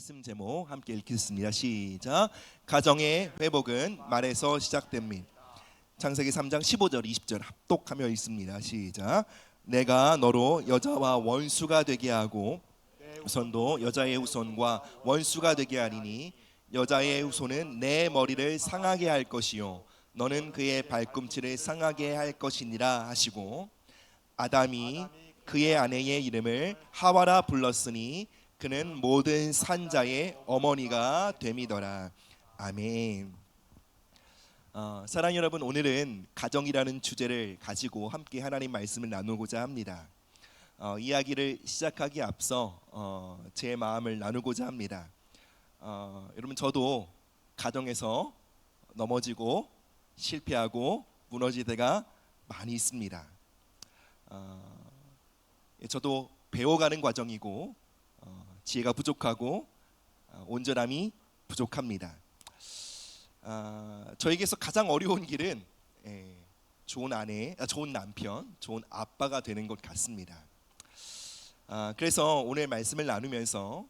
말씀 제목 함께 읽겠습니다. 시작. 가정의 회복은 말에서 시작됩니다. 창세기 3장 15절 20절 합독하며 읽습니다. 시작. 내가 너로 여자와 원수가 되게 하고 후손도 여자의 후손과 원수가 되게 하리니 여자의 후손은 내 머리를 상하게 할 것이요 너는 그의 발꿈치를 상하게 할 것이니라 하시고, 아담이 그의 아내의 이름을 하와라 불렀으니 그는 모든 산자의 어머니가 됨이더라. 아멘. 사랑하는 여러분, 오늘은 가정이라는 주제를 가지고 함께 하나님 말씀을 나누고자 합니다. 이야기를 시작하기에 앞서 제 마음을 나누고자 합니다. 여러분, 저도 가정에서 넘어지고 실패하고 무너질 때가 많이 있습니다. 저도 배워가는 과정이고 지혜가 부족하고 온전함이 부족합니다. 저에게서 가장 어려운 길은 좋은 아내, 좋은 남편, 좋은 아빠가 되는 것 같습니다. 그래서 오늘 말씀을 나누면서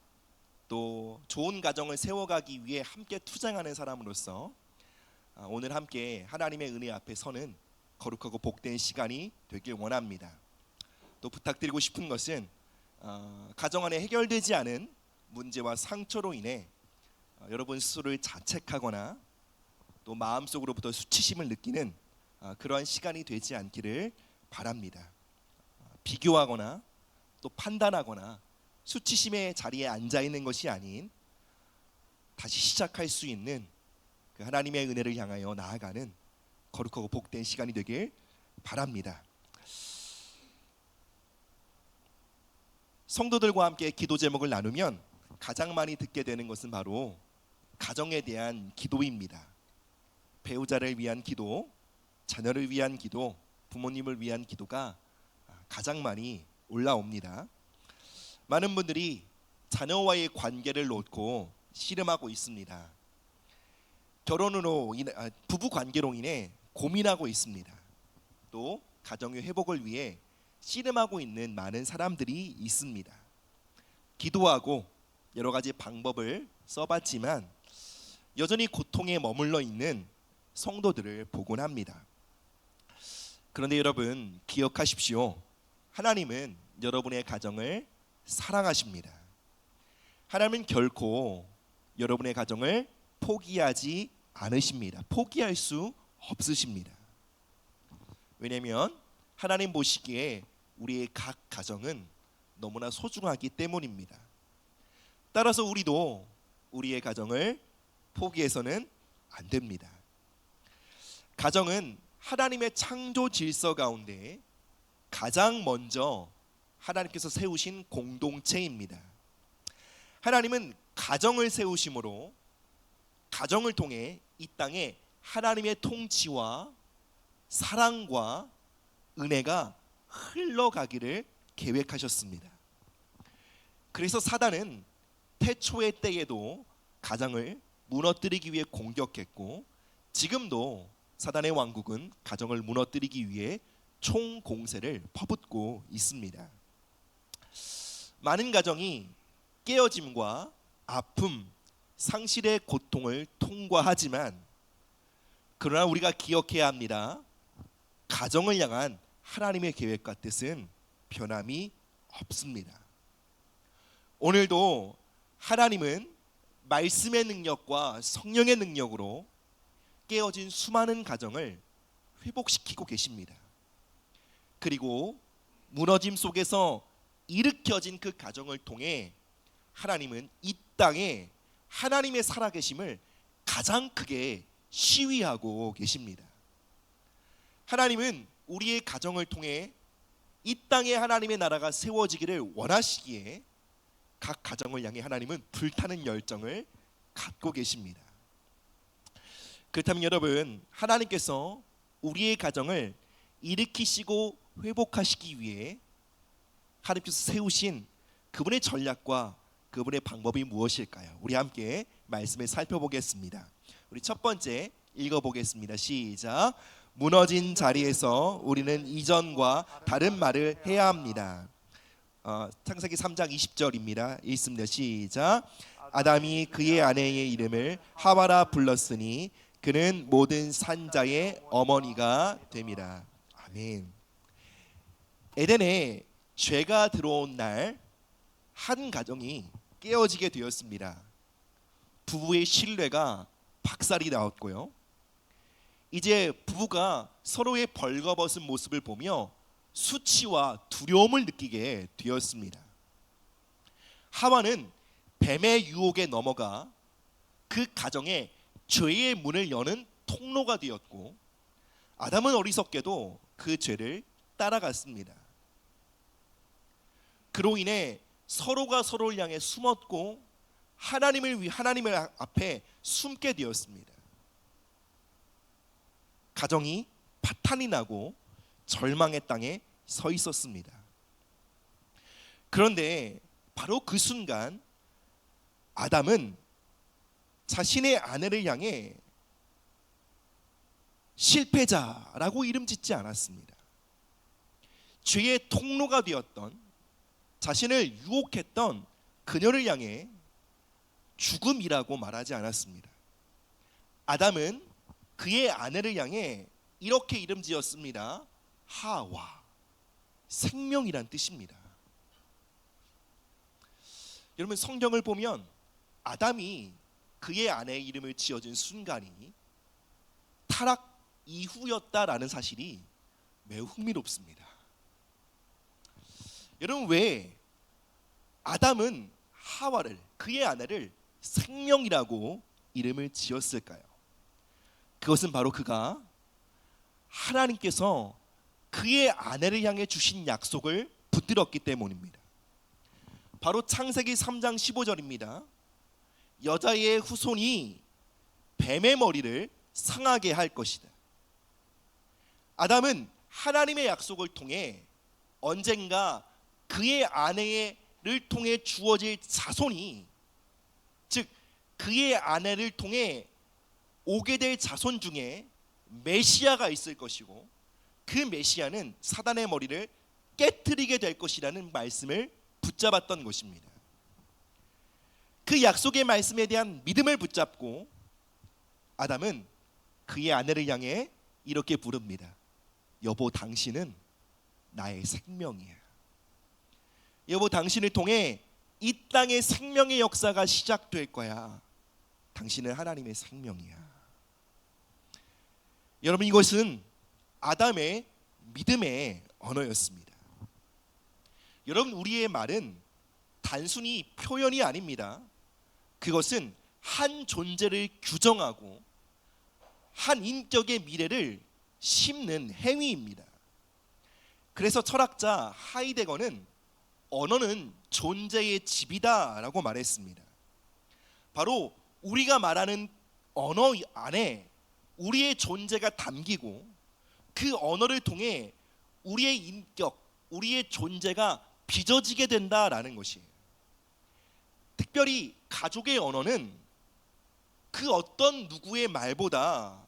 또 좋은 가정을 세워가기 위해 함께 투쟁하는 사람으로서 오늘 함께 하나님의 은혜 앞에 서는 거룩하고 복된 시간이 되길 원합니다. 또 부탁드리고 싶은 것은 가정 안에 해결되지 않은 문제와 상처로 인해 여러분 스스로를 자책하거나 또 마음속으로부터 수치심을 느끼는 그러한 시간이 되지 않기를 바랍니다. 비교하거나 또 판단하거나 수치심의 자리에 앉아 있는 것이 아닌 다시 시작할 수 있는 그 하나님의 은혜를 향하여 나아가는 거룩하고 복된 시간이 되길 바랍니다. 성도들과 함께 기도 제목을 나누면 가장 많이 듣게 되는 것은 바로 가정에 대한 기도입니다. 배우자를 위한 기도, 자녀를 위한 기도, 부모님을 위한 기도가 가장 많이 올라옵니다. 많은 분들이 자녀와의 관계를 놓고 씨름하고 있습니다. 결혼으로 인해, 부부 관계로 인해 고민하고 있습니다. 또 가정의 회복을 위해 씨름하고 있는 많은 사람들이 있습니다. 기도하고 여러 가지 방법을 써봤지만 여전히 고통에 머물러 있는 성도들을 보곤 합니다. 그런데 여러분, 기억하십시오. 하나님은 여러분의 가정을 사랑하십니다. 하나님은 결코 여러분의 가정을 포기하지 않으십니다. 포기할 수 없으십니다. 왜냐하면 하나님 보시기에 우리의 각 가정은 너무나 소중하기 때문입니다. 따라서 우리도 우리의 가정을 포기해서는 안 됩니다. 가정은 하나님의 창조 질서 가운데 가장 먼저 하나님께서 세우신 공동체입니다. 하나님은 가정을 세우심으로 가정을 통해 이 땅에 하나님의 통치와 사랑과 은혜가 흘러가기를 계획하셨습니다. 그래서 사단은 태초의 때에도 가정을 무너뜨리기 위해 공격했고, 지금도 사단의 왕국은 가정을 무너뜨리기 위해 총공세를 퍼붓고 있습니다. 많은 가정이 깨어짐과 아픔, 상실의 고통을 통과하지만, 그러나 우리가 기억해야 합니다. 가정을 향한 하나님의 계획과 뜻은 변함이 없습니다. 오늘도 하나님은 말씀의 능력과 성령의 능력으로 깨어진 수많은 가정을 회복시키고 계십니다. 그리고 무너짐 속에서 일으켜진 그 가정을 통해 하나님은 이 땅에 하나님의 살아계심을 가장 크게 시위하고 계십니다. 하나님은 우리의 가정을 통해 이 땅에 하나님의 나라가 세워지기를 원하시기에 각 가정을 향해 하나님은 불타는 열정을 갖고 계십니다. 그렇다면 여러분, 하나님께서 우리의 가정을 일으키시고 회복하시기 위해 하나님께서 세우신 그분의 전략과 그분의 방법이 무엇일까요? 우리 함께 말씀을 살펴보겠습니다. 우리 첫 번째 읽어보겠습니다. 시작. 무너진 자리에서 우리는 이전과 다른 말을 해야 합니다. 창세기 3장 20절입니다. 읽습니다. 시작. 아담이 그의 아내의 이름을 하와라 불렀으니 그는 모든 산자의 어머니가 됨이라. 아멘. 에덴에 죄가 들어온 날 한 가정이 깨어지게 되었습니다. 부부의 신뢰가 박살이 나왔고요. 이제 부부가 서로의 벌거벗은 모습을 보며 수치와 두려움을 느끼게 되었습니다. 하와는 뱀의 유혹에 넘어가 그 가정에 죄의 문을 여는 통로가 되었고, 아담은 어리석게도 그 죄를 따라갔습니다. 그로 인해 서로가 서로를 향해 숨었고 하나님의 앞에 숨게 되었습니다. 가정이 파탄이 나고 절망의 땅에 서 있었습니다. 그런데 바로 그 순간 아담은 자신의 아내를 향해 실패자라고 이름 짓지 않았습니다. 죄의 통로가 되었던, 자신을 유혹했던 그녀를 향해 죽음이라고 말하지 않았습니다. 아담은 그의 아내를 향해 이렇게 이름 지었습니다. 하와, 생명이란 뜻입니다. 여러분, 성경을 보면 아담이 그의 아내의 이름을 지어준 순간이 타락 이후였다라는 사실이 매우 흥미롭습니다. 여러분, 왜 아담은 하와를, 그의 아내를 생명이라고 이름을 지었을까요? 그것은 바로 그가 하나님께서 그의 아내를 향해 주신 약속을 붙들었기 때문입니다. 바로 창세기 3장 15절입니다. 여자의 후손이 뱀의 머리를 상하게 할 것이다. 아담은 하나님의 약속을 통해 언젠가 그의 아내를 통해 주어질 자손이, 즉 그의 아내를 통해 오게 될 자손 중에 메시아가 있을 것이고, 그 메시아는 사단의 머리를 깨트리게 될 것이라는 말씀을 붙잡았던 것입니다. 그 약속의 말씀에 대한 믿음을 붙잡고 아담은 그의 아내를 향해 이렇게 부릅니다. 여보, 당신은 나의 생명이야. 여보, 당신을 통해 이 땅의 생명의 역사가 시작될 거야. 당신은 하나님의 생명이야. 여러분, 이것은 아담의 믿음의 언어였습니다. 여러분, 우리의 말은 단순히 표현이 아닙니다. 그것은 한 존재를 규정하고 한 인격의 미래를 심는 행위입니다. 그래서 철학자 하이데거는 언어는 존재의 집이다라고 말했습니다. 바로 우리가 말하는 언어 안에 우리의 존재가 담기고, 그 언어를 통해 우리의 인격, 우리의 존재가 빚어지게 된다라는 것이에요. 특별히 가족의 언어는 그 어떤 누구의 말보다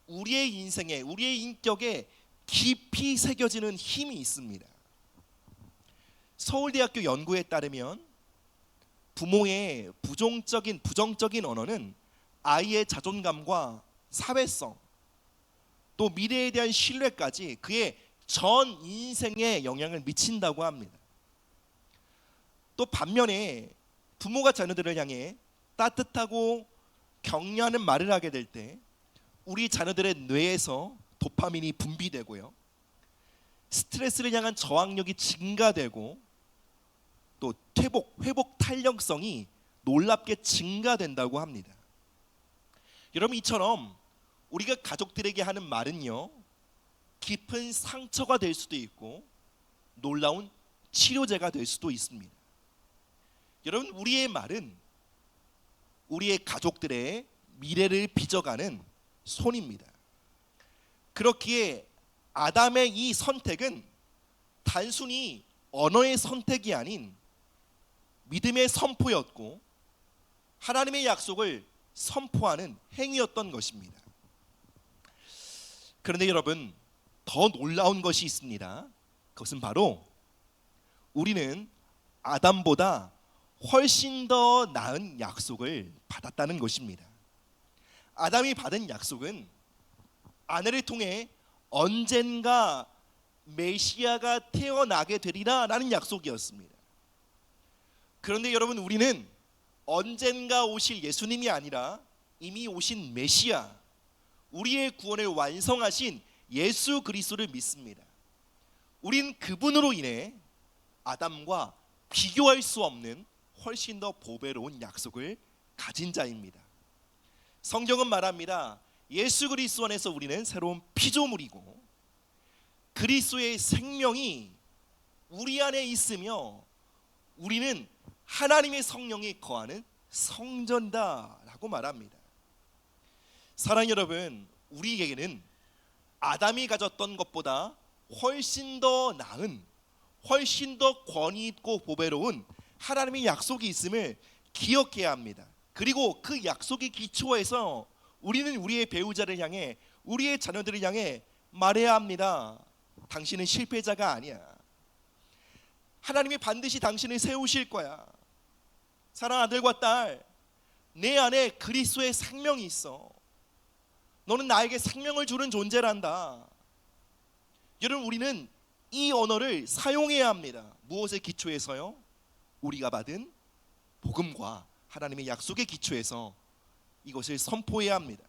우리의 인생에, 우리의 인격에 깊이 새겨지는 힘이 있습니다. 서울대학교 연구에 따르면 부모의 부정적인 언어는 아이의 자존감과 사회성, 또 미래에 대한 신뢰까지 그의 전 인생에 영향을 미친다고 합니다. 또 반면에 부모가 자녀들을 향해 따뜻하고 격려하는 말을 하게 될 때 우리 자녀들의 뇌에서 도파민이 분비되고요, 스트레스를 향한 저항력이 증가되고, 또 회복 탄력성이 놀랍게 증가된다고 합니다. 여러분, 이처럼 우리가 가족들에게 하는 말은요, 깊은 상처가 될 수도 있고 놀라운 치료제가 될 수도 있습니다. 여러분, 우리의 말은 우리의 가족들의 미래를 빚어가는 손입니다. 그렇기에 아담의 이 선택은 단순히 언어의 선택이 아닌 믿음의 선포였고, 하나님의 약속을 선포하는 행위였던 것입니다. 그런데 여러분, 더 놀라운 것이 있습니다. 그것은 바로 우리는 아담보다 훨씬 더 나은 약속을 받았다는 것입니다. 아담이 받은 약속은 아내를 통해 언젠가 메시아가 태어나게 되리라 라는 약속이었습니다. 그런데 여러분, 우리는 언젠가 오실 예수님이 아니라 이미 오신 메시아, 우리의 구원을 완성하신 예수 그리스도를 믿습니다. 우린 그분으로 인해 아담과 비교할 수 없는 훨씬 더 보배로운 약속을 가진 자입니다. 성경은 말합니다. 예수 그리스도 안에서 우리는 새로운 피조물이고 그리스도의 생명이 우리 안에 있으며 우리는 하나님의 성령이 거하는 성전다라고 말합니다. 사랑하는 여러분, 우리에게는 아담이 가졌던 것보다 훨씬 더 나은, 훨씬 더 권위 있고 보배로운 하나님의 약속이 있음을 기억해야 합니다. 그리고 그 약속의 기초에서 우리는 우리의 배우자를 향해, 우리의 자녀들을 향해 말해야 합니다. 당신은 실패자가 아니야. 하나님이 반드시 당신을 세우실 거야. 사랑하는 아들과 딸, 내 안에 그리스도의 생명이 있어. 너는 나에게 생명을 주는 존재란다. 여러분, 우리는 이 언어를 사용해야 합니다. 무엇의 기초에서요? 우리가 받은 복음과 하나님의 약속의 기초에서 이것을 선포해야 합니다.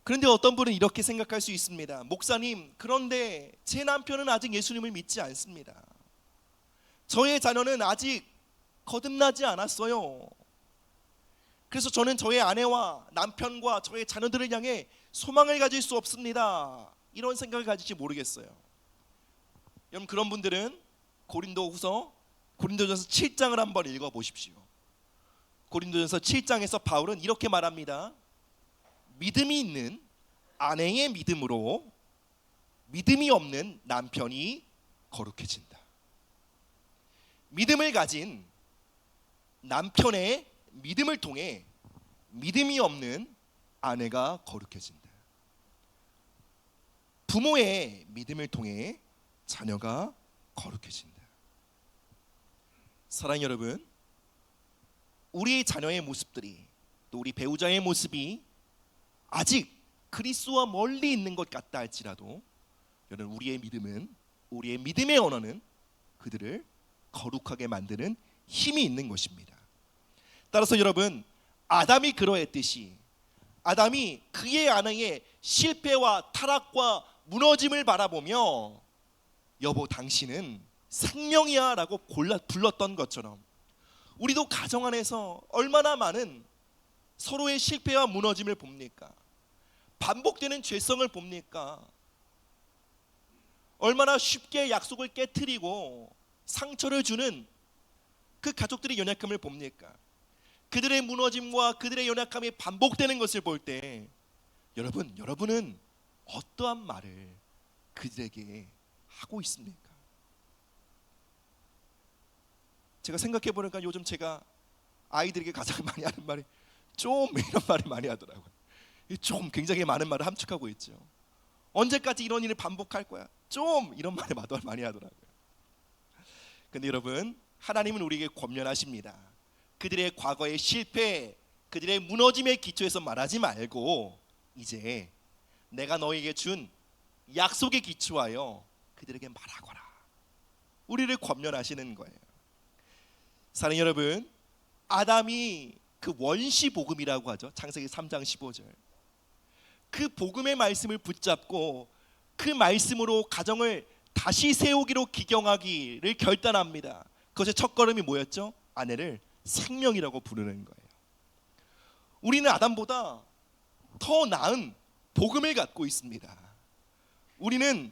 그런데 어떤 분은 이렇게 생각할 수 있습니다. 목사님, 그런데 제 남편은 아직 예수님을 믿지 않습니다. 저의 자녀는 아직 거듭나지 않았어요. 그래서 저는 저의 아내와 남편과 저의 자녀들을 향해 소망을 가질 수 없습니다. 이런 생각을 가질지 모르겠어요. 여러분, 그런 분들은 고린도전서 7장을 한번 읽어보십시오. 고린도전서 7장에서 바울은 이렇게 말합니다. 믿음이 있는 아내의 믿음으로 믿음이 없는 남편이 거룩해진다. 믿음을 가진 남편의 믿음을 통해 믿음이 없는 아내가 거룩해진다. 부모의 믿음을 통해 자녀가 거룩해진다. 사랑하는 여러분, 우리 자녀의 모습들이, 또 우리 배우자의 모습이 아직 그리스도와 멀리 있는 것 같다 할지라도 여러분, 우리의 믿음은, 우리의 믿음의 언어는 그들을 거룩하게 만드는 힘이 있는 것입니다. 따라서 여러분, 아담이 그러했듯이 아담이 그의 아내의 실패와 타락과 무너짐을 바라보며 여보 당신은 생명이야 라고 불렀던 것처럼 우리도 가정 안에서 얼마나 많은 서로의 실패와 무너짐을 봅니까? 반복되는 죄성을 봅니까? 얼마나 쉽게 약속을 깨트리고 상처를 주는 그 가족들의 연약함을 봅니까? 그들의 무너짐과 그들의 연약함이 반복되는 것을 볼 때 여러분은 어떠한 말을 그들에게 하고 있습니까? 제가 생각해 보니까 요즘 제가 아이들에게 가장 많이 하는 말이 좀 이런 말을 많이 하더라고요. 좀 굉장히 많은 말을 함축하고 있죠. 언제까지 이런 일을 반복할 거야? 좀 이런 말을 많이 하더라고요. 근데 여러분, 하나님은 우리에게 권면하십니다. 그들의 과거의 실패, 그들의 무너짐의 기초에서 말하지 말고 이제 내가 너에게 준 약속에 기초하여 그들에게 말하거라. 우리를 권면하시는 거예요. 사랑하는 여러분, 아담이 그 원시 복음이라고 하죠. 창세기 3장 15절. 그 복음의 말씀을 붙잡고 그 말씀으로 가정을 다시 세우기로 기경하기를 결단합니다. 그것의 첫걸음이 뭐였죠? 아내를 생명이라고 부르는 거예요. 우리는 아담보다 더 나은 복음을 갖고 있습니다. 우리는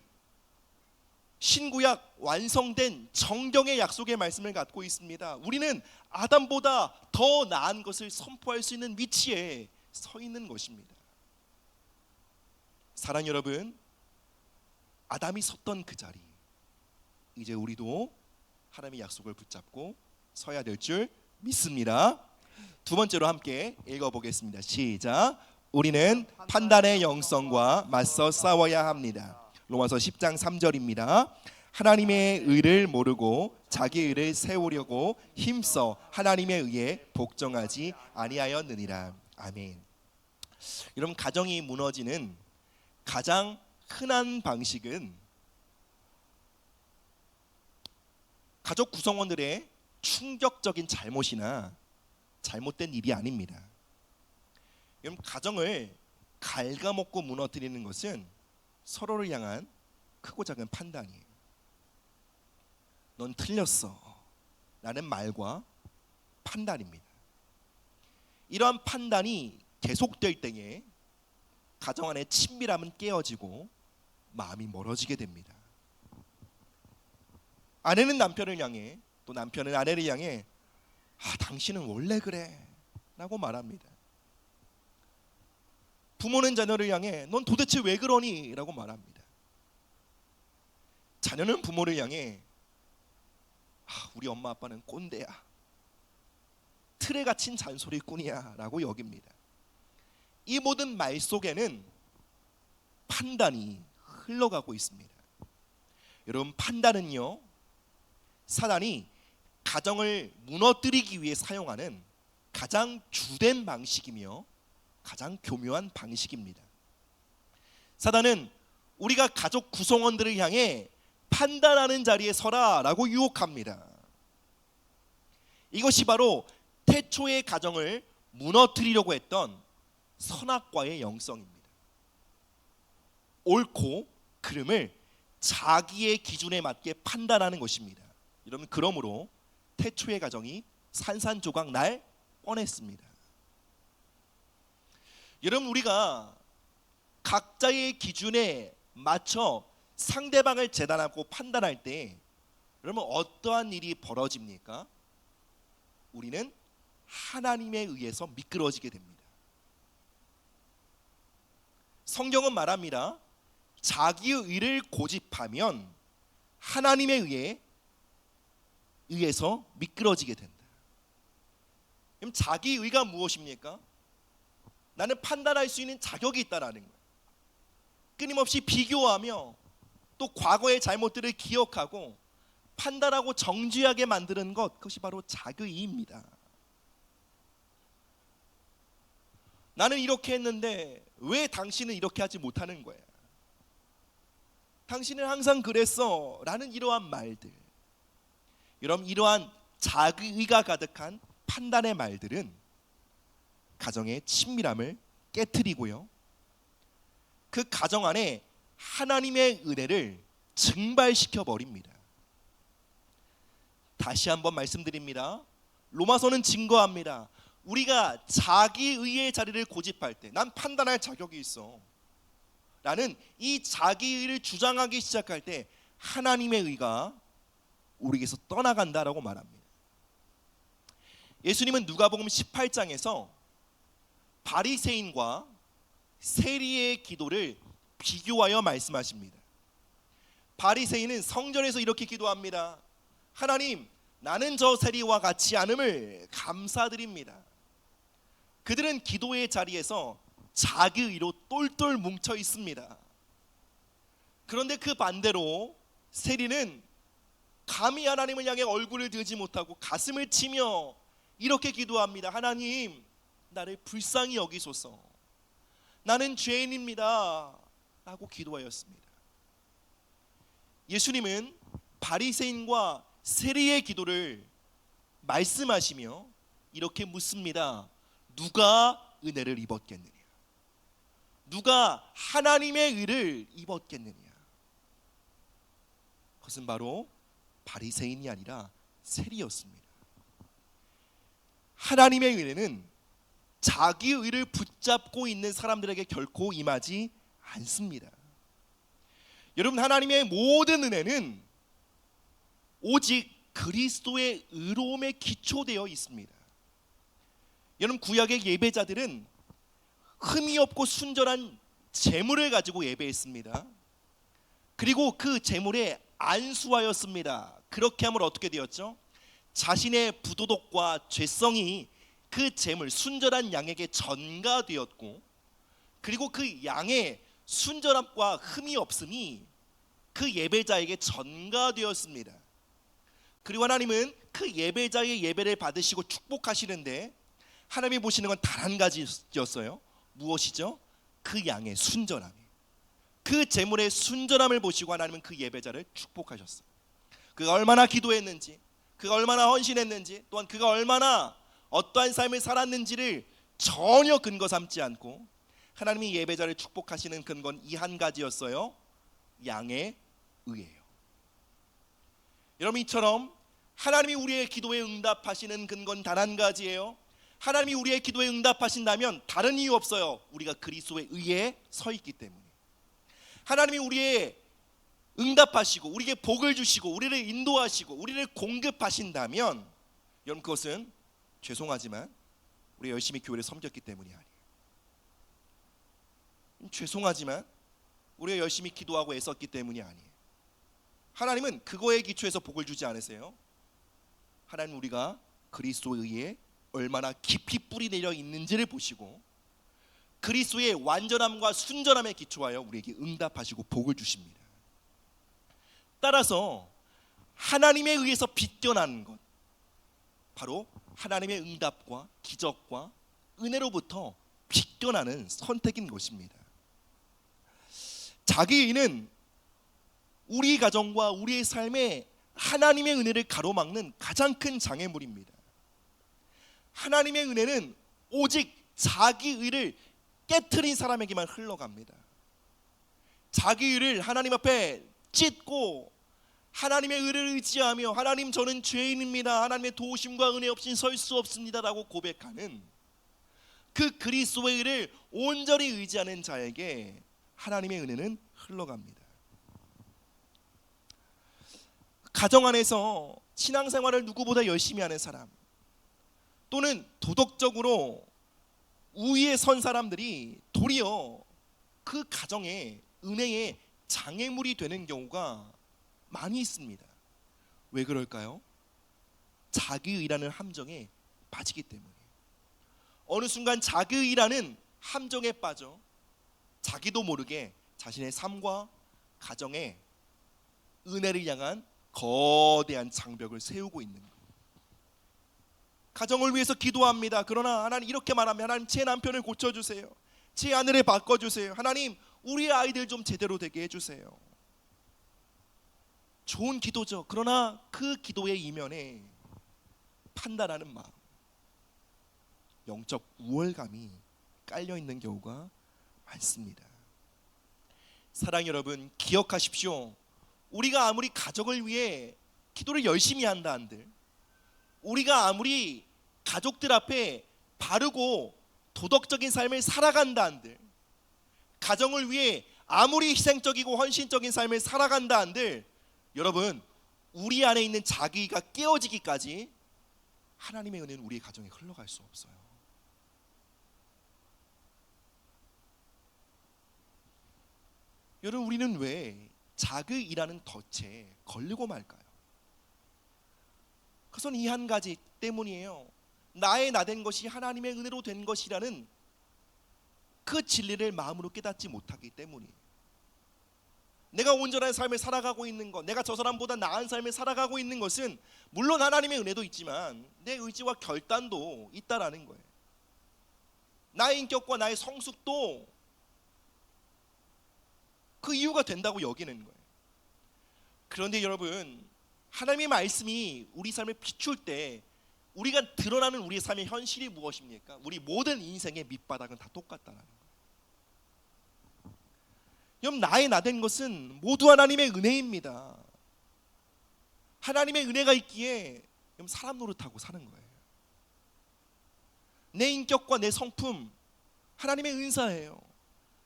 신구약 완성된 정경의 약속의 말씀을 갖고 있습니다. 우리는 아담보다 더 나은 것을 선포할 수 있는 위치에 서 있는 것입니다. 사랑 여러분, 아담이 섰던 그 자리, 이제 우리도 하나님의 약속을 붙잡고 서야 될 줄 믿습니다. 두 번째로 함께 읽어보겠습니다. 시작. 우리는 판단의 영성과 맞서 싸워야 합니다. 로마서 10장 3절입니다. 하나님의 의를 모르고 자기 의를 세우려고 힘써 하나님의 의에 복종하지 아니하였느니라. 아멘. 여러분, 가정이 무너지는 가장 흔한 방식은 가족 구성원들의 충격적인 잘못이나 잘못된 일이 아닙니다. 여러분, 가정을 갉아먹고 무너뜨리는 것은 서로를 향한 크고 작은 판단이에요. 넌 틀렸어 라는 말과 판단입니다. 이러한 판단이 계속될 때에 가정 안의 친밀함은 깨어지고 마음이 멀어지게 됩니다. 아내는 남편을 향해, 또 남편은 아내를 향해 당신은 원래 그래 라고 말합니다. 부모는 자녀를 향해 넌 도대체 왜 그러니? 라고 말합니다. 자녀는 부모를 향해 우리 엄마 아빠는 꼰대야, 틀에 갇힌 잔소리꾼이야 라고 여깁니다. 이 모든 말 속에는 판단이 흘러가고 있습니다. 여러분, 판단은요, 사단이 가정을 무너뜨리기 위해 사용하는 가장 주된 방식이며 가장 교묘한 방식입니다. 사단은 우리가 가족 구성원들을 향해 판단하는 자리에 서라 라고 유혹합니다. 이것이 바로 태초의 가정을 무너뜨리려고 했던 선악과의 영성입니다. 옳고 그름을 자기의 기준에 맞게 판단하는 것입니다. 여러분, 그러므로 태초의 가정이 산산조각 날 뻔했습니다. 여러분, 우리가 각자의 기준에 맞춰 상대방을 재단하고 판단할 때 여러분, 어떠한 일이 벌어집니까? 우리는 하나님에 의해서 미끄러지게 됩니다. 성경은 말합니다. 자기의 의를 고집하면 하나님에 의해서 미끄러지게 된다. 그럼 자기 의가 무엇입니까? 나는 판단할 수 있는 자격이 있다라는 거예요. 끊임없이 비교하며 또 과거의 잘못들을 기억하고 판단하고 정죄하게 만드는 것, 그것이 바로 자기의입니다. 나는 이렇게 했는데 왜 당신은 이렇게 하지 못하는 거야? 당신은 항상 그랬어 라는 이러한 말들, 여러분, 이러한 자기의가 가득한 판단의 말들은 가정의 친밀함을 깨트리고요, 그 가정 안에 하나님의 은혜를 증발시켜 버립니다. 다시 한번 말씀드립니다. 로마서는 증거합니다. 우리가 자기의의 자리를 고집할 때, 난 판단할 자격이 있어 라는 이 자기의를 주장하기 시작할 때 하나님의 의가 우리에게서 떠나간다라고 말합니다. 예수님은 누가복음 18장에서 바리새인과 세리의 기도를 비교하여 말씀하십니다. 바리새인은 성전에서 이렇게 기도합니다. 하나님, 나는 저 세리와 같지 않음을 감사드립니다. 그들은 기도의 자리에서 자기의로 똘똘 뭉쳐 있습니다. 그런데 그 반대로 세리는 감히 하나님을 향해 얼굴을 들지 못하고 가슴을 치며 이렇게 기도합니다. 하나님, 나를 불쌍히 여기소서. 나는 죄인입니다 라고 기도하였습니다. 예수님은 바리새인과 세리의 기도를 말씀하시며 이렇게 묻습니다. 누가 은혜를 입었겠느냐? 누가 하나님의 의를 입었겠느냐? 그것은 바로 바리새인이 아니라 세리였습니다. 하나님의 은혜는 자기 의를 붙잡고 있는 사람들에게 결코 임하지 않습니다. 여러분, 하나님의 모든 은혜는 오직 그리스도의 의로움에 기초되어 있습니다. 여러분, 구약의 예배자들은 흠이 없고 순전한 제물을 가지고 예배했습니다. 그리고 그 제물에 안수하였습니다. 그렇게 하면 어떻게 되었죠? 자신의 부도덕과 죄성이 그 제물, 순전한 양에게 전가되었고, 그리고 그 양의 순전함과 흠이 없음이 그 예배자에게 전가되었습니다. 그리고 하나님은 그 예배자의 예배를 받으시고 축복하시는데 하나님이 보시는 건 단 한 가지였어요. 무엇이죠? 그 양의 순전함, 그 제물의 순전함을 보시고 하나님은 그 예배자를 축복하셨어요. 그가 얼마나 기도했는지, 그가 얼마나 헌신했는지, 또한 그가 얼마나 어떠한 삶을 살았는지를 전혀 근거 삼지 않고 하나님이 예배자를 축복하시는 근거는 이 한 가지였어요. 양의 의예요. 여러분, 이처럼 하나님이 우리의 기도에 응답하시는 근거는 단 한 가지예요. 하나님이 우리의 기도에 응답하신다면 다른 이유 없어요. 우리가 그리스도의 의에 서 있기 때문에. 하나님이 우리의 응답하시고 우리에게 복을 주시고 우리를 인도하시고 우리를 공급하신다면 여러분, 그것은 죄송하지만 우리가 열심히 교회를 섬겼기 때문이 아니에요. 죄송하지만 우리가 열심히 기도하고 애썼기 때문이 아니에요. 하나님은 그거에 기초해서 복을 주지 않으세요. 하나님, 우리가 그리스도에 의해 얼마나 깊이 뿌리 내려 있는지를 보시고 그리스도의 완전함과 순전함에 기초하여 우리에게 응답하시고 복을 주십니다. 따라서 하나님에 의해서 빗겨나는 것, 바로 하나님의 응답과 기적과 은혜로부터 빗겨나는 선택인 것입니다. 자기의는 우리 가정과 우리의 삶에 하나님의 은혜를 가로막는 가장 큰 장애물입니다. 하나님의 은혜는 오직 자기의를 깨트린 사람에게만 흘러갑니다. 자기의를 하나님 앞에 찢고 하나님의 의를 의지하며 하나님, 저는 죄인입니다, 하나님의 도우심과 은혜 없이는 설 수 없습니다 라고 고백하는 그 그리스도의 의를 온전히 의지하는 자에게 하나님의 은혜는 흘러갑니다. 가정 안에서 신앙생활을 누구보다 열심히 하는 사람, 또는 도덕적으로 우위에 선 사람들이 도리어 그 가정의 은혜의 장애물이 되는 경우가 많이 있습니다. 왜 그럴까요? 자기의라는 함정에 빠지기 때문에. 어느 순간 자기의라는 함정에 빠져 자기도 모르게 자신의 삶과 가정에 은혜를 향한 거대한 장벽을 세우고 있는 것. 가정을 위해서 기도합니다. 그러나 하나님, 이렇게 말하면 하나님, 제 남편을 고쳐주세요, 제 아내를 바꿔주세요, 하나님 우리 아이들 좀 제대로 되게 해주세요. 좋은 기도죠. 그러나 그 기도의 이면에 판단하는 마음, 영적 우월감이 깔려있는 경우가 많습니다. 사랑 여러분, 기억하십시오. 우리가 아무리 가정을 위해 기도를 열심히 한다 한들, 우리가 아무리 가족들 앞에 바르고 도덕적인 삶을 살아간다 한들, 가정을 위해 아무리 희생적이고 헌신적인 삶을 살아간다 한들, 여러분, 우리 안에 있는 자기가 깨어지기까지 하나님의 은혜는 우리의 가정에 흘러갈 수 없어요. 여러분, 우리는 왜 자기이라는 덫에 걸리고 말까요? 그것은 이 한 가지 때문이에요. 나의 나된 것이 하나님의 은혜로 된 것이라는 그 진리를 마음으로 깨닫지 못하기 때문이에요. 내가 온전한 삶을 살아가고 있는 것, 내가 저 사람보다 나은 삶을 살아가고 있는 것은 물론 하나님의 은혜도 있지만 내 의지와 결단도 있다라는 거예요. 나의 인격과 나의 성숙도 그 이유가 된다고 여기는 거예요. 그런데 여러분, 하나님의 말씀이 우리 삶에 비출 때 우리가 드러나는 우리의 삶의 현실이 무엇입니까? 우리 모든 인생의 밑바닥은 다 똑같다는 거예요. 여러분, 나의 나된 것은 모두 하나님의 은혜입니다. 하나님의 은혜가 있기에 여러분, 사람 노릇하고 사는 거예요. 내 인격과 내 성품, 하나님의 은사예요.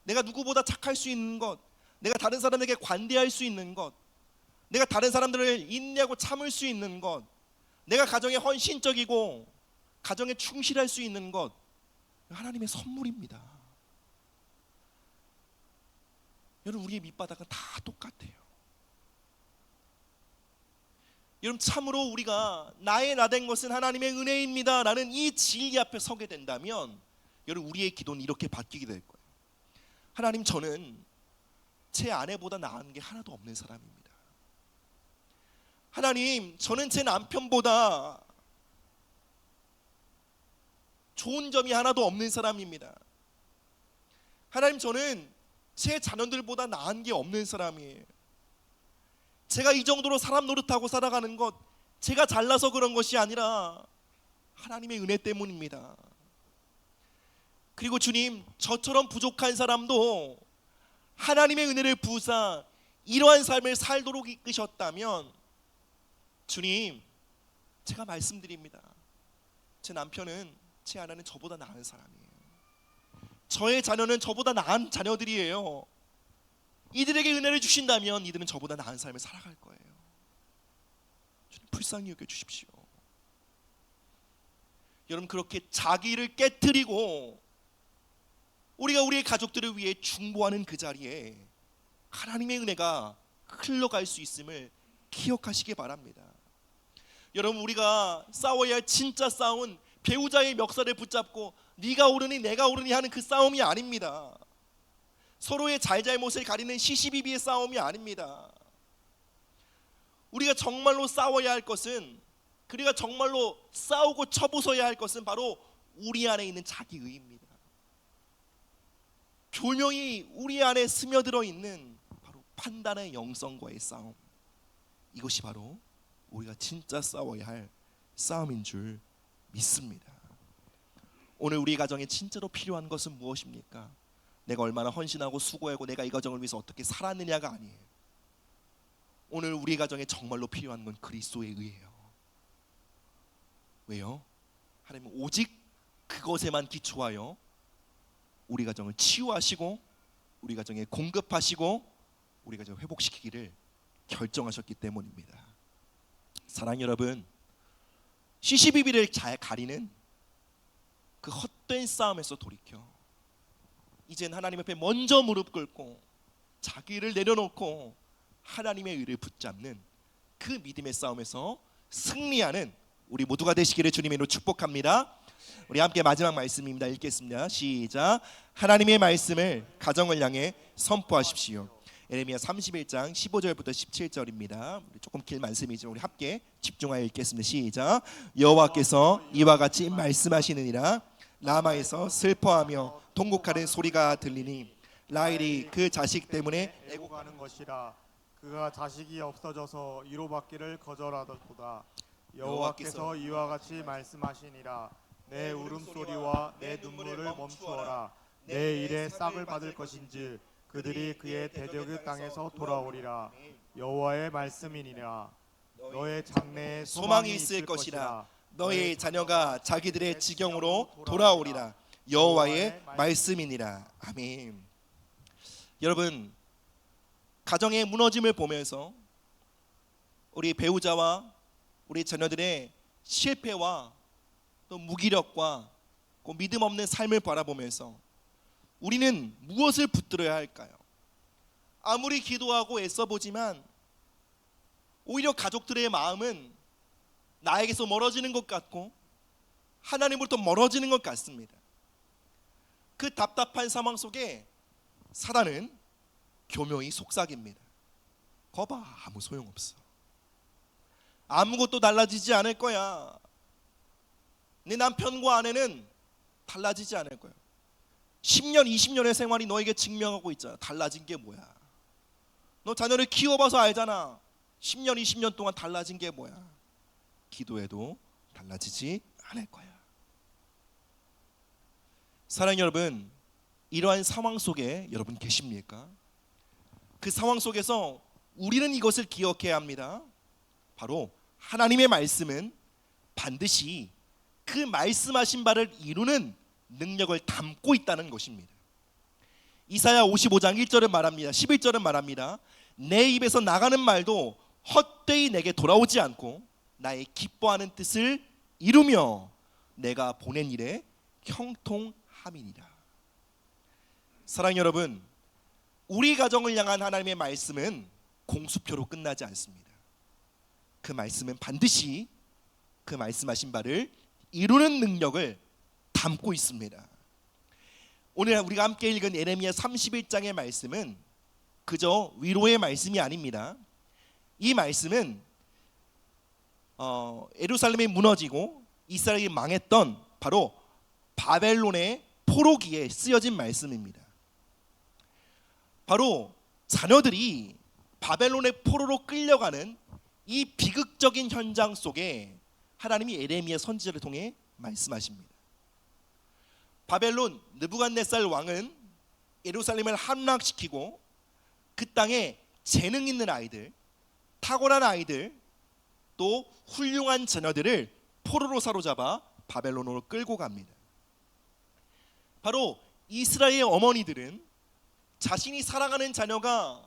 내가 누구보다 착할 수 있는 것, 내가 다른 사람에게 관대할 수 있는 것, 내가 다른 사람들을 인내하고 참을 수 있는 것, 내가 가정에 헌신적이고 가정에 충실할 수 있는 것, 하나님의 선물입니다. 여러분, 우리의 밑바닥은 다 똑같아요. 여러분, 참으로 우리가 나의 나된 것은 하나님의 은혜입니다 라는 이 진리 앞에 서게 된다면 여러분, 우리의 기도는 이렇게 바뀌게 될 거예요. 하나님, 저는 제 아내보다 나은 게 하나도 없는 사람입니다. 하나님, 저는 제 남편보다 좋은 점이 하나도 없는 사람입니다. 하나님, 저는 제 자녀들보다 나은 게 없는 사람이에요. 제가 이 정도로 사람 노릇하고 살아가는 것, 제가 잘나서 그런 것이 아니라 하나님의 은혜 때문입니다. 그리고 주님, 저처럼 부족한 사람도 하나님의 은혜를 부으사 이러한 삶을 살도록 이끄셨다면, 주님, 제가 말씀드립니다. 제 남편은, 제 아내는 저보다 나은 사람이에요. 저의 자녀는 저보다 나은 자녀들이에요. 이들에게 은혜를 주신다면 이들은 저보다 나은 삶을 살아갈 거예요. 주님, 불쌍히 여겨주십시오. 여러분, 그렇게 자기를 깨트리고 우리가 우리의 가족들을 위해 중보하는 그 자리에 하나님의 은혜가 흘러갈 수 있음을 기억하시기 바랍니다. 여러분, 우리가 싸워야 할 진짜 싸움은 배우자의 멱살을 붙잡고 네가 옳으니 내가 옳으니 하는 그 싸움이 아닙니다. 서로의 잘잘못을 가리는 시시비비의 싸움이 아닙니다. 우리가 정말로 싸워야 할 것은, 우리가 정말로 싸우고 쳐부숴야 할 것은 바로 우리 안에 있는 자기의입니다. 교명이 우리 안에 스며들어 있는 바로 판단의 영성과의 싸움, 이것이 바로 우리가 진짜 싸워야 할 싸움인 줄 믿습니다. 오늘 우리 가정에 진짜로 필요한 것은 무엇입니까? 내가 얼마나 헌신하고 수고하고 내가 이 가정을 위해서 어떻게 살았느냐가 아니에요. 오늘 우리 가정에 정말로 필요한 건 그리스도의 의예요. 왜요? 하나님은 오직 그것에만 기초하여 우리 가정을 치유하시고 우리 가정에 공급하시고 우리 가정을 회복시키기를 결정하셨기 때문입니다. 사랑 여러분, 시시비비를 잘 가리는 그 헛된 싸움에서 돌이켜 이젠 하나님 앞에 먼저 무릎 꿇고 자기를 내려놓고 하나님의 의를 붙잡는 그 믿음의 싸움에서 승리하는 우리 모두가 되시기를 주님의 이름으로 축복합니다. 우리 함께 마지막 말씀입니다. 읽겠습니다. 시작. 하나님의 말씀을 가정을 향해 선포하십시오. 예레미야 31장 15절부터 17절입니다. 조금 길 말씀이지만 우리 함께 집중하여 읽겠습니다. 시작. 여호와께서 이와 같이 말씀하시느니라. 라마에서 슬퍼하며 통곡하는 소리가 들리니 라헬이 그 자식 때문에 애고가는 것이라. 그가 자식이 없어져서 위로받기를 거절하도다. 여호와께서 이와 같이 말씀하시니라. 내 울음소리와 내 눈물을 멈추어라. 내 일에 싹을 받을 것인즉 그들이 그의 대적의 땅에서 돌아오리라. 여호와의 말씀이니라. 너의 장래에 소망이 있을 것이라. 너의 자녀가 자기들의 지경으로 돌아오리라. 여호와의 말씀이니라. 아멘. 여러분, 가정의 무너짐을 보면서 우리 배우자와 우리 자녀들의 실패와 또 무기력과 그 믿음 없는 삶을 바라보면서 우리는 무엇을 붙들어야 할까요? 아무리 기도하고 애써보지만 오히려 가족들의 마음은 나에게서 멀어지는 것 같고 하나님으로부터 멀어지는 것 같습니다. 그 답답한 상황 속에 사단은 교묘히 속삭입니다. 거봐, 아무 소용없어. 아무것도 달라지지 않을 거야. 네 남편과 아내는 달라지지 않을 거야. 10년, 20년의 생활이 너에게 증명하고 있잖아. 달라진 게 뭐야? 너 자녀를 키워봐서 알잖아. 10년, 20년 동안 달라진 게 뭐야? 기도해도 달라지지 않을 거야. 사랑하는 여러분, 이러한 상황 속에 여러분 계십니까? 그 상황 속에서 우리는 이것을 기억해야 합니다. 바로 하나님의 말씀은 반드시 그 말씀하신 바를 이루는 능력을 담고 있다는 것입니다. 이사야 55장 1절은 말합니다. 11절은 말합니다. 내 입에서 나가는 말도 헛되이 내게 돌아오지 않고 나의 기뻐하는 뜻을 이루며 내가 보낸 일에 형통함이니라. 사랑하는 여러분, 우리 가정을 향한 하나님의 말씀은 공수표로 끝나지 않습니다. 그 말씀은 반드시 그 말씀하신 바를 이루는 능력을 담고 있습니다. 오늘 우리가 함께 읽은 예레미야 31장의 말씀은 그저 위로의 말씀이 아닙니다. 이 말씀은 예루살렘이 무너지고 이스라엘이 망했던 바로 바벨론의 포로기에 쓰여진 말씀입니다. 바로 자녀들이 바벨론의 포로로 끌려가는 이 비극적인 현장 속에 하나님이 예레미야 선지자를 통해 말씀하십니다. 바벨론 느부갓네살 왕은 예루살렘을 함락시키고 그 땅에 재능 있는 아이들, 탁월한 아이들, 또 훌륭한 자녀들을 포로로 사로잡아 바벨론으로 끌고 갑니다. 바로 이스라엘의 어머니들은 자신이 사랑하는 자녀가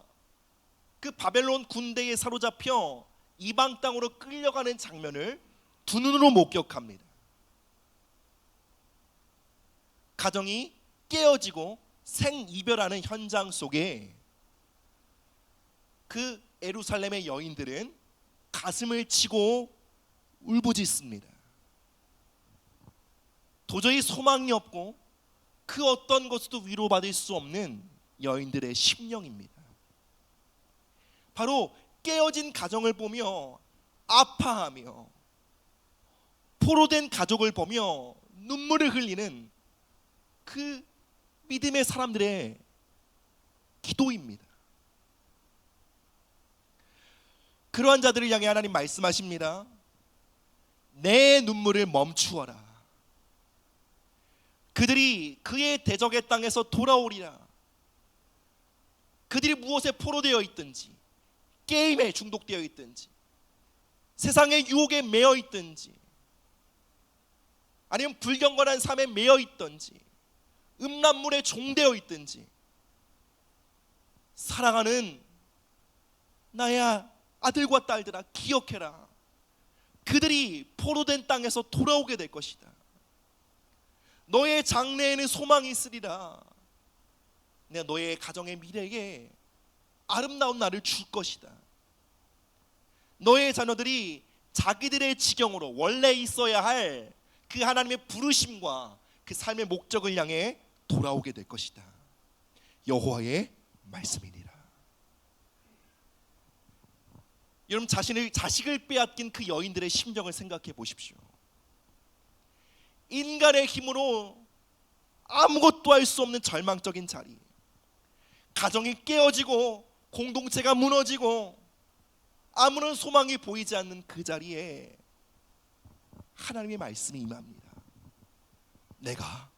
그 바벨론 군대에 사로잡혀 이방 땅으로 끌려가는 장면을 두 눈으로 목격합니다. 가정이 깨어지고 생이별하는 현장 속에 그 예루살렘의 여인들은 가슴을 치고 울부짖습니다. 도저히 소망이 없고 그 어떤 것도 위로받을 수 없는 여인들의 심령입니다. 바로 깨어진 가정을 보며 아파하며 포로된 가족을 보며 눈물을 흘리는 그 믿음의 사람들의 기도입니다. 그러한 자들을 향해 하나님 말씀하십니다. 내 눈물을 멈추어라. 그들이 그의 대적의 땅에서 돌아오리라. 그들이 무엇에 포로되어 있든지, 게임에 중독되어 있든지, 세상의 유혹에 매여 있든지, 아니면 불경건한 삶에 매여 있든지, 음란물에 종되어 있든지, 사랑하는 나의 아들과 딸들아, 기억해라. 그들이 포로된 땅에서 돌아오게 될 것이다. 너의 장래에는 소망이 있으리라. 내가 너의 가정의 미래에 아름다운 날을 줄 것이다. 너의 자녀들이 자기들의 지경으로 원래 있어야 할 그 하나님의 부르심과 그 삶의 목적을 향해 돌아오게 될 것이다. 여호와의 말씀이니라. 여러분, 자식을 빼앗긴 그 여인들의 심정을 생각해 보십시오. 인간의 힘으로 아무것도 할 수 없는 절망적인 자리, 가정이 깨어지고 공동체가 무너지고 아무런 소망이 보이지 않는 그 자리에 하나님의 말씀이 임합니다. 내가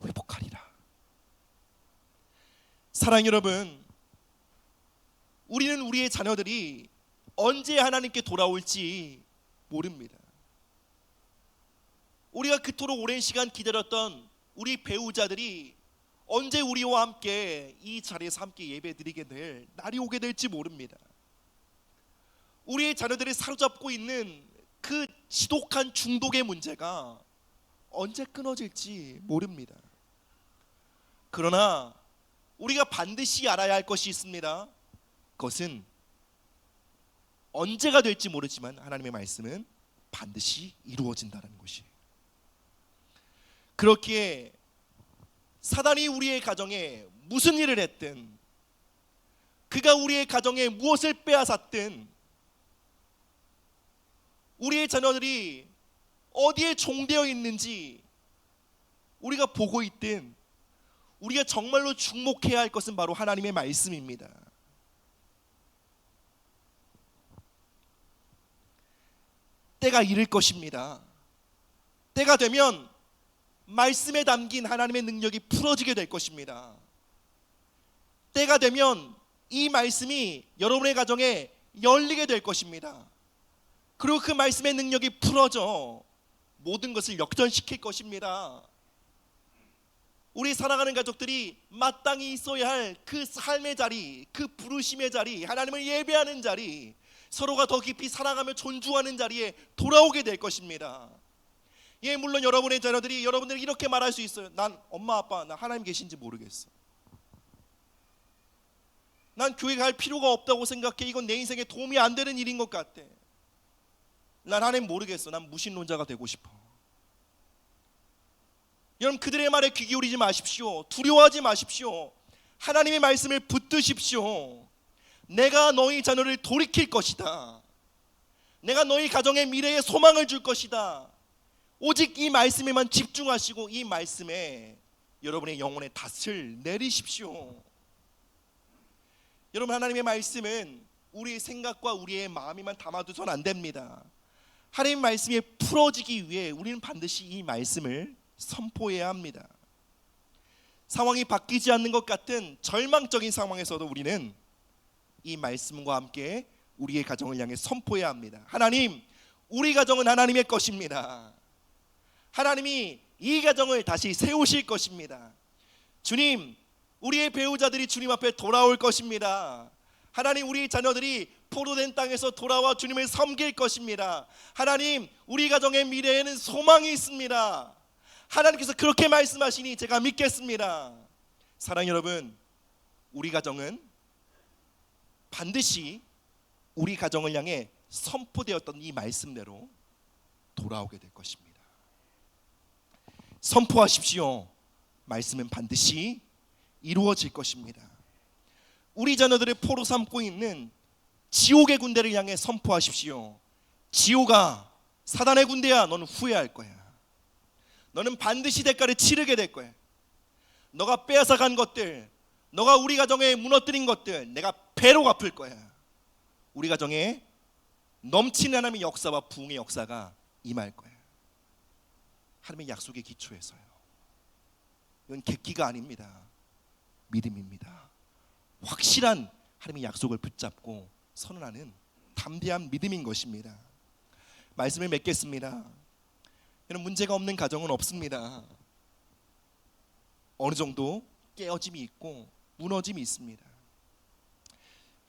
회복하리라. 사랑하는 여러분, 우리는 우리의 자녀들이 언제 하나님께 돌아올지 모릅니다. 우리가 그토록 오랜 시간 기다렸던 우리 배우자들이 언제 우리와 함께 이 자리에서 함께 예배드리게 될 날이 오게 될지 모릅니다. 우리의 자녀들이 사로잡고 있는 그 지독한 중독의 문제가 언제 끊어질지 모릅니다. 그러나 우리가 반드시 알아야 할 것이 있습니다. 그것은 언제가 될지 모르지만 하나님의 말씀은 반드시 이루어진다는 것이에요. 그렇기에 사단이 우리의 가정에 무슨 일을 했든, 그가 우리의 가정에 무엇을 빼앗았든, 우리의 자녀들이 어디에 종되어 있는지 우리가 보고 있든, 우리가 정말로 주목해야 할 것은 바로 하나님의 말씀입니다. 때가 이를 것입니다. 때가 되면 말씀에 담긴 하나님의 능력이 풀어지게 될 것입니다. 때가 되면 이 말씀이 여러분의 가정에 열리게 될 것입니다. 그리고 그 말씀의 능력이 풀어져 모든 것을 역전시킬 것입니다. 우리 사랑하는 가족들이 마땅히 있어야 할 그 삶의 자리, 그 부르심의 자리, 하나님을 예배하는 자리, 서로가 더 깊이 사랑하며 존중하는 자리에 돌아오게 될 것입니다. 예, 물론 여러분의 자녀들이 여러분들이 이렇게 말할 수 있어요. 난 엄마 아빠, 나 하나님 계신지 모르겠어. 난 교회 갈 필요가 없다고 생각해. 이건 내 인생에 도움이 안 되는 일인 것 같아. 난 하나님 모르겠어. 난 무신론자가 되고 싶어. 여러분, 그들의 말에 귀 기울이지 마십시오. 두려워하지 마십시오. 하나님의 말씀을 붙드십시오. 내가 너희 자녀를 돌이킬 것이다. 내가 너희 가정의 미래에 소망을 줄 것이다. 오직 이 말씀에만 집중하시고 이 말씀에 여러분의 영혼의 닷을 내리십시오. 여러분, 하나님의 말씀은 우리의 생각과 우리의 마음에만 담아두서는 안 됩니다. 하나님의 말씀이 풀어지기 위해 우리는 반드시 이 말씀을 선포해야 합니다. 상황이 바뀌지 않는 것 같은 절망적인 상황에서도 우리는 이 말씀과 함께 우리의 가정을 향해 선포해야 합니다. 하나님, 우리 가정은 하나님의 것입니다. 하나님이 이 가정을 다시 세우실 것입니다. 주님, 우리의 배우자들이 주님 앞에 돌아올 것입니다. 하나님, 우리 자녀들이 포로된 땅에서 돌아와 주님을 섬길 것입니다. 하나님, 우리 가정의 미래에는 소망이 있습니다. 하나님께서 그렇게 말씀하시니 제가 믿겠습니다. 사랑 여러분, 우리 가정은 반드시 우리 가정을 향해 선포되었던 이 말씀대로 돌아오게 될 것입니다. 선포하십시오. 말씀은 반드시 이루어질 것입니다. 우리 자녀들을 포로 삼고 있는 지옥의 군대를 향해 선포하십시오. 지옥아, 사단의 군대야, 너는 후회할 거야. 너는 반드시 대가를 치르게 될 거야. 너가 빼앗아간 것들, 너가 우리 가정에 무너뜨린 것들 내가 배로 갚을 거야. 우리 가정에 넘치는 하나님의 역사와 부흥의 역사가 임할 거야. 하나님의 약속의 기초에서요. 이건 객기가 아닙니다. 믿음입니다. 확실한 하나님의 약속을 붙잡고 선언하는 담대한 믿음인 것입니다. 말씀을 맺겠습니다. 여러분, 문제가 없는 가정은 없습니다. 어느 정도 깨어짐이 있고 무너짐이 있습니다.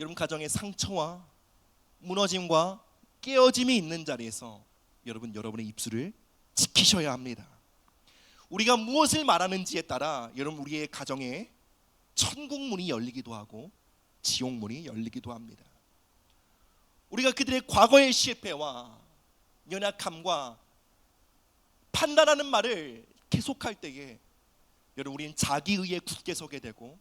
여러분, 가정의 상처와 무너짐과 깨어짐이 있는 자리에서 여러분의 입술을 지키셔야 합니다. 우리가 무엇을 말하는지에 따라 여러분, 우리의 가정에 천국 문이 열리기도 하고 지옥 문이 열리기도 합니다. 우리가 그들의 과거의 실패와 연약함과 판단하는 말을 계속할 때에 여러분, 우리는 자기의에 굳게 서게 되고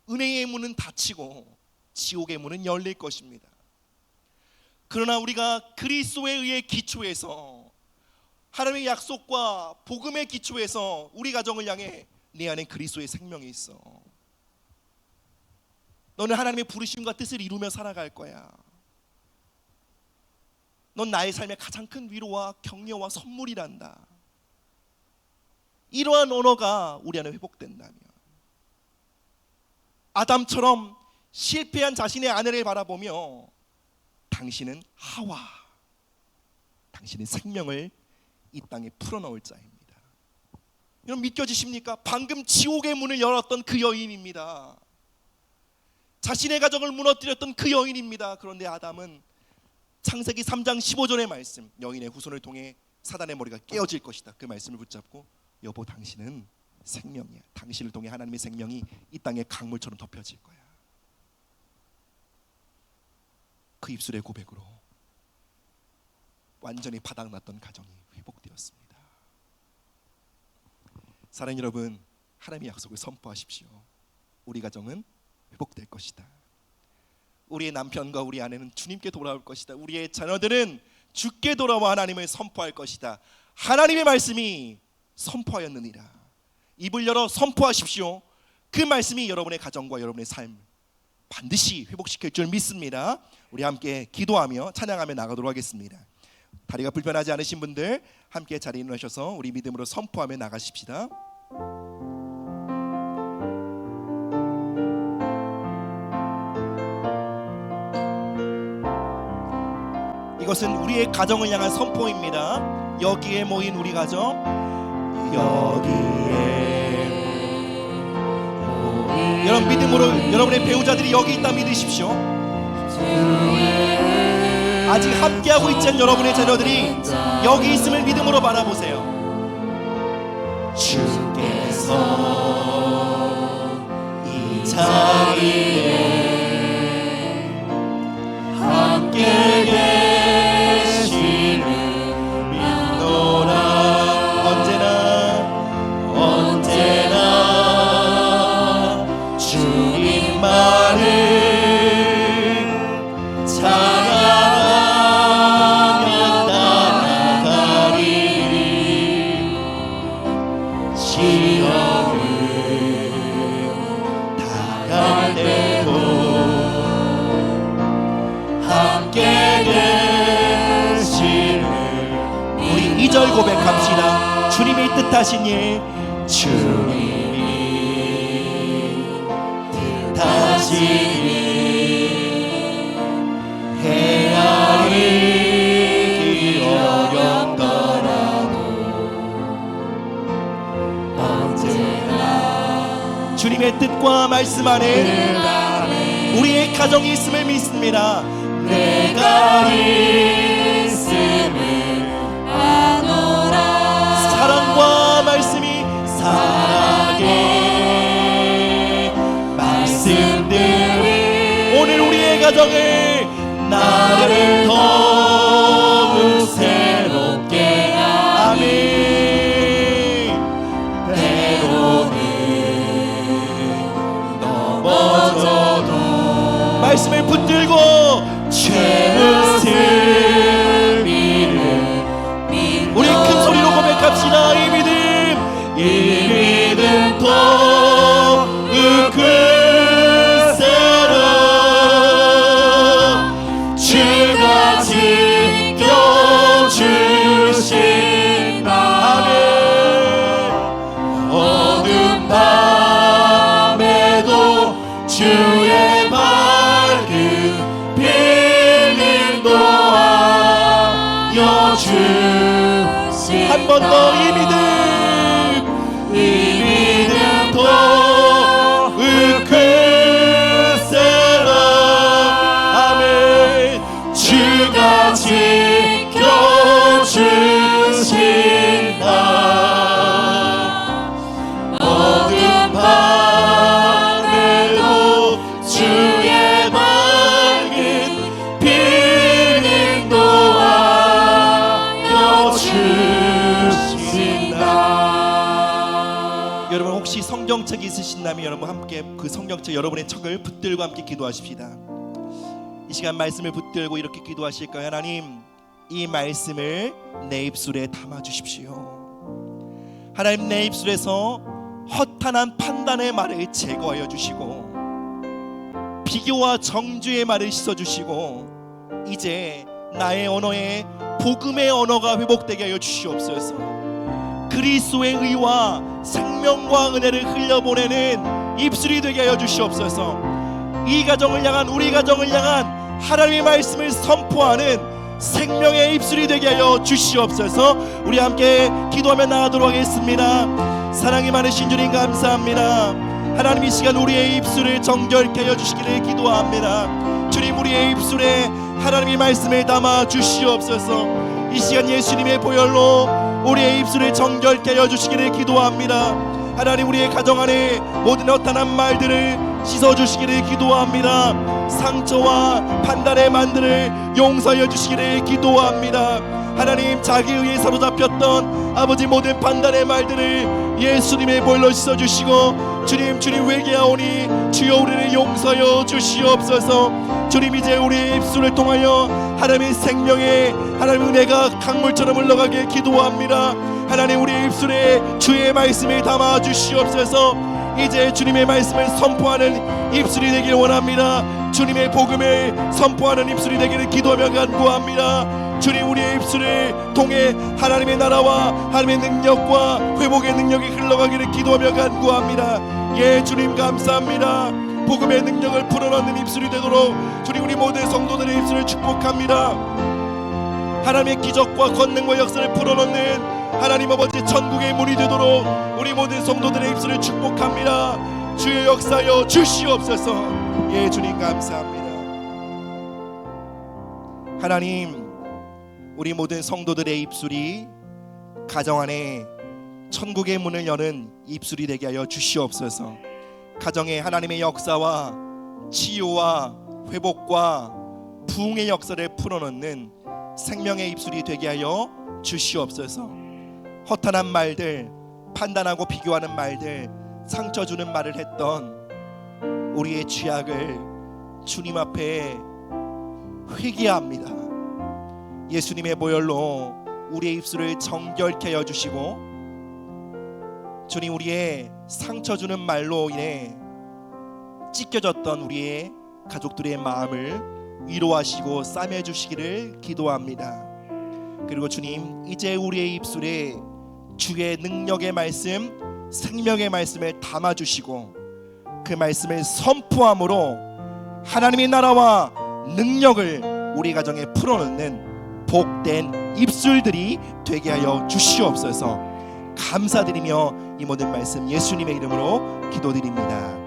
은혜의 문은 닫히고 지옥의 문은 열릴 것입니다. 그러나 우리가 그리스도에 의해 기초해서 하나님의 약속과 복음의 기초에서 우리 가정을 향해 내 안에 그리스도의 생명이 있어. 너는 하나님의 부르심과 뜻을 이루며 살아갈 거야. 넌 나의 삶의 가장 큰 위로와 격려와 선물이란다. 이러한 언어가 우리 안에 회복된다면, 아담처럼 실패한 자신의 아내를 바라보며 당신은 하와, 당신은 생명을 이 땅에 풀어넣을 자입니다. 여러분, 믿겨지십니까? 방금 지옥의 문을 열었던 그 여인입니다. 자신의 가정을 무너뜨렸던 그 여인입니다. 그런데 아담은 창세기 3장 15절의 말씀, 여인의 후손을 통해 사단의 머리가 깨어질 것이다, 그 말씀을 붙잡고 여보, 당신은 생명이야. 당신을 통해 하나님의 생명이 이 땅에 강물처럼 덮여질 거야. 그 입술의 고백으로 완전히 바닥났던 가정이 회복되었습니다. 사랑하는 여러분, 하나님의 약속을 선포하십시오. 우리 가정은 회복될 것이다. 우리의 남편과 우리 아내는 주님께 돌아올 것이다. 우리의 자녀들은 주께 돌아와 하나님을 선포할 것이다. 하나님의 말씀이 선포하였느니라. 입을 열어 선포하십시오. 그 말씀이 여러분의 가정과 여러분의 삶 반드시 회복시킬 줄 믿습니다. 우리 함께 기도하며 찬양하며 나가도록 하겠습니다. 다리가 불편하지 않으신 분들 함께 자리에 일어나셔서 우리 믿음으로 선포하며 나가십시다. 이것은 우리의 가정을 향한 선포입니다. 여기에 모인 우리 가정, 여러분, 믿음으로 여러분의 배우자들이 여기 있다 믿으십시오. 아직 함께하고 있지 않은 여러분의 자녀들이 여기 있음을 믿음으로 바라보세요. 주께서 이 자리에 함께 계시는 믿노라. 언제나 시험을 당할 때도 함께 계시는 우리 2절 고백합시다. 주님이 뜻하신 일, 주님이 뜻하신 일 헤아리기 어렵더라도 언제나 주님의 뜻과 말씀 안에 우리의 가정이 있음을 믿습니다. 내가 있음을 아노라. 사랑과 말씀이 사랑의 말씀들이 오늘 우리의 가정을 나를 더욱 새롭게 아멘. 때로는 넘어져도 말씀을 붙들고 죄를 믿음 우리 큰 소리로 고백합시다. 이 믿음 더욱 굳세로 주가 지켜주신다. 아멘. 어두운 밤에도 주의 밝은 빛을 도와여 주신 한 번 더 이 믿음 더욱 굳세라. 아멘. 주가 지켜주신다. 어두운 밤에도 주의 밝은 빛을 도와여 주신다. 여러분 혹시 성경책 있으신다면 여러분 함께 그 성경책 여러분의 책을 붙들고 함께 기도하십시다. 이 시간 말씀을 붙들고 이렇게 기도하실까요? 하나님, 이 말씀을 내 입술에 담아주십시오. 하나님, 내 입술에서 허탄한 판단의 말을 제거하여 주시고 비교와 정죄의 말을 씻어주시고 이제 나의 언어에 복음의 언어가 회복되게 하여 주시옵소서. 그리스도의 의와 생명과 은혜를 흘려보내는 입술이 되게 하여 주시옵소서. 이 가정을 향한 우리 가정을 향한 하나님의 말씀을 선포하는 생명의 입술이 되게 하여 주시옵소서. 우리 함께 기도하며 나가도록 하겠습니다. 사랑이 많으신 주님 감사합니다. 하나님, 이 시간 우리의 입술을 정결케 하여 주시기를 기도합니다. 주님, 우리의 입술에 하나님의 말씀을 담아 주시옵소서. 이 시간 예수님의 보혈로 우리의 입술을 정결케 하여 주시기를 기도합니다. 하나님, 우리의 가정 안에 모든 허탄한 말들을 씻어주시기를 기도합니다. 상처와 판단의 만들을 용서하여 주시기를 기도합니다. 하나님, 자기 의에 사로잡혔던 아버지 모든 판단의 말들을 예수님의 보혈로 씻어주시고 주님 회개하오니 주여 우리를 용서하여 주시옵소서. 주님, 이제 우리의 입술을 통하여 하나님의 생명의 하나님의 은혜가 강물처럼 흘러가게 기도합니다. 하나님, 우리의 입술에 주의 말씀을 담아 주시옵소서. 이제 주님의 말씀을 선포하는 입술이 되기를 원합니다. 주님의 복음을 선포하는 입술이 되기를 기도하며 간구합니다. 주님, 우리의 입술을 통해 하나님의 나라와 하나님의 능력과 회복의 능력이 흘러가기를 기도하며 간구합니다. 예, 주님 감사합니다. 복음의 능력을 풀어넣는 입술이 되도록 주님, 우리 모든 성도들의 입술을 축복합니다. 하나님의 기적과 권능과 역사를 풀어넣는 하나님 아버지 천국의 문이 되도록 우리 모든 성도들의 입술을 축복합니다. 주의 역사여 주시옵소서. 예, 주님 감사합니다. 하나님, 우리 모든 성도들의 입술이 가정 안에 천국의 문을 여는 입술이 되게 하여 주시옵소서. 가정에 하나님의 역사와 치유와 회복과 부흥의 역사를 풀어넣는 생명의 입술이 되게 하여 주시옵소서. 허탄한 말들, 판단하고 비교하는 말들, 상처 주는 말을 했던 우리의 죄악을 주님 앞에 회개합니다. 예수님의 보혈로 우리의 입술을 정결케 하여 주시고 주님, 우리의 상처 주는 말로 인해 찢겨졌던 우리의 가족들의 마음을 위로하시고 싸매주시기를 기도합니다. 그리고 주님, 이제 우리의 입술에 주의 능력의 말씀, 생명의 말씀을 담아주시고 그 말씀을 선포함으로 하나님의 나라와 능력을 우리 가정에 풀어놓는 복된 입술들이 되게 하여 주시옵소서. 감사드리며 이 모든 말씀 예수님의 이름으로 기도드립니다.